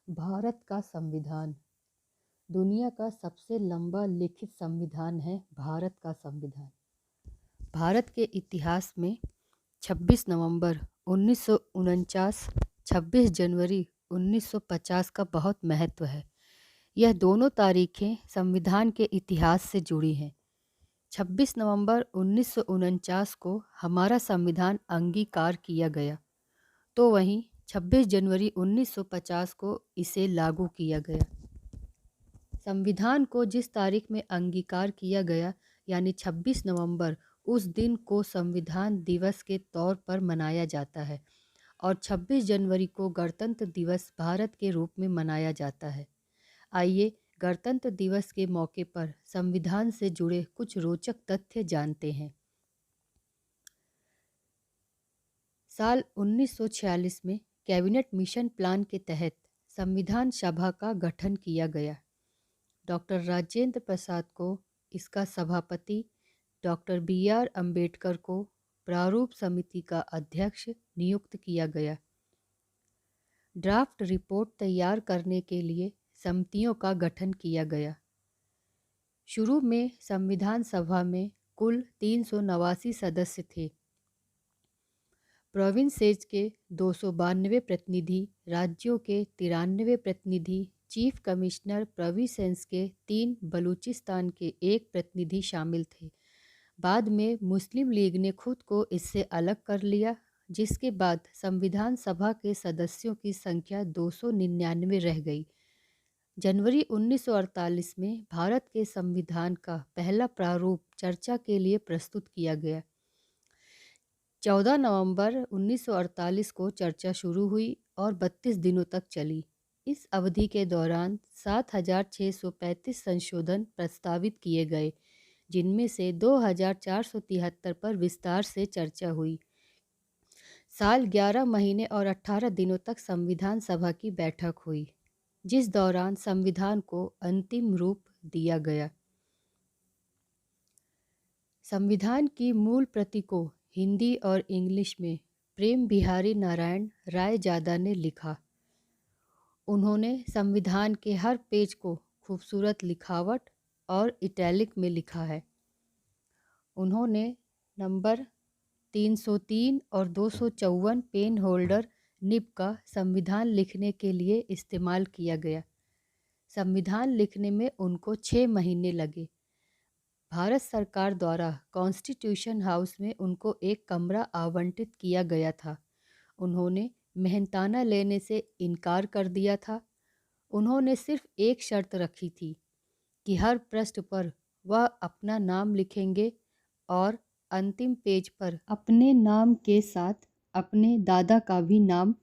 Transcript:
भारत का संविधान दुनिया का सबसे लंबा लिखित संविधान है। भारत का संविधान भारत के इतिहास में 26 नवंबर 1949, 26 जनवरी 1950 का बहुत महत्व है। यह दोनों तारीखें संविधान के इतिहास से जुड़ी हैं। 26 नवंबर 1949 को हमारा संविधान अंगीकार किया गया, तो वहीं 26 जनवरी 1950 को इसे लागू किया गया। संविधान को जिस तारीख में अंगीकार किया गया यानी 26 नवंबर, उस दिन को संविधान दिवस के तौर पर मनाया जाता है और 26 जनवरी को गणतंत्र दिवस भारत के रूप में मनाया जाता है। आइए गणतंत्र दिवस के मौके पर संविधान से जुड़े कुछ रोचक तथ्य जानते हैं। साल 1946 में कैबिनेट मिशन प्लान के तहत संविधान सभा का गठन किया गया। डॉक्टर राजेंद्र प्रसाद को इसका सभापति, डॉक्टर बी.आर. अम्बेडकर को प्रारूप समिति का अध्यक्ष नियुक्त किया गया। ड्राफ्ट रिपोर्ट तैयार करने के लिए समितियों का गठन किया गया। शुरू में संविधान सभा में कुल 389 सदस्य थे। प्रोविंसेस के 292 प्रतिनिधि, राज्यों के 93 प्रतिनिधि, चीफ कमिश्नर प्रोविंसेस के 3, बलूचिस्तान के 1 प्रतिनिधि शामिल थे। बाद में मुस्लिम लीग ने खुद को इससे अलग कर लिया, जिसके बाद संविधान सभा के सदस्यों की संख्या 299 रह गई। जनवरी 1948 में भारत के संविधान का पहला प्रारूप चर्चा के लिए प्रस्तुत किया गया। 14 नवंबर 1948 को चर्चा शुरू हुई और 32 दिनों तक चली। इस अवधि के दौरान 7,635 संशोधन प्रस्तावित किए गए, जिनमें से 2,473 पर विस्तार से चर्चा हुई। साल 11 महीने और 18 दिनों तक संविधान सभा की बैठक हुई, जिस दौरान संविधान को अंतिम रूप दिया गया। संविधान की मूल प्रति को हिंदी और इंग्लिश में प्रेम बिहारी नारायण रायजादा ने लिखा। उन्होंने संविधान के हर पेज को खूबसूरत लिखावट और इटैलिक में लिखा है। उन्होंने नंबर 303 और 254 पेन होल्डर निब का संविधान लिखने के लिए इस्तेमाल किया गया। संविधान लिखने में उनको 6 महीने लगे। भारत सरकार द्वारा कॉन्स्टिट्यूशन हाउस में उनको एक कमरा आवंटित किया गया था। उन्होंने मेहनताना लेने से इनकार कर दिया था। उन्होंने सिर्फ एक शर्त रखी थी कि हर पृष्ठ पर वह अपना नाम लिखेंगे और अंतिम पेज पर अपने नाम के साथ अपने दादा का भी नाम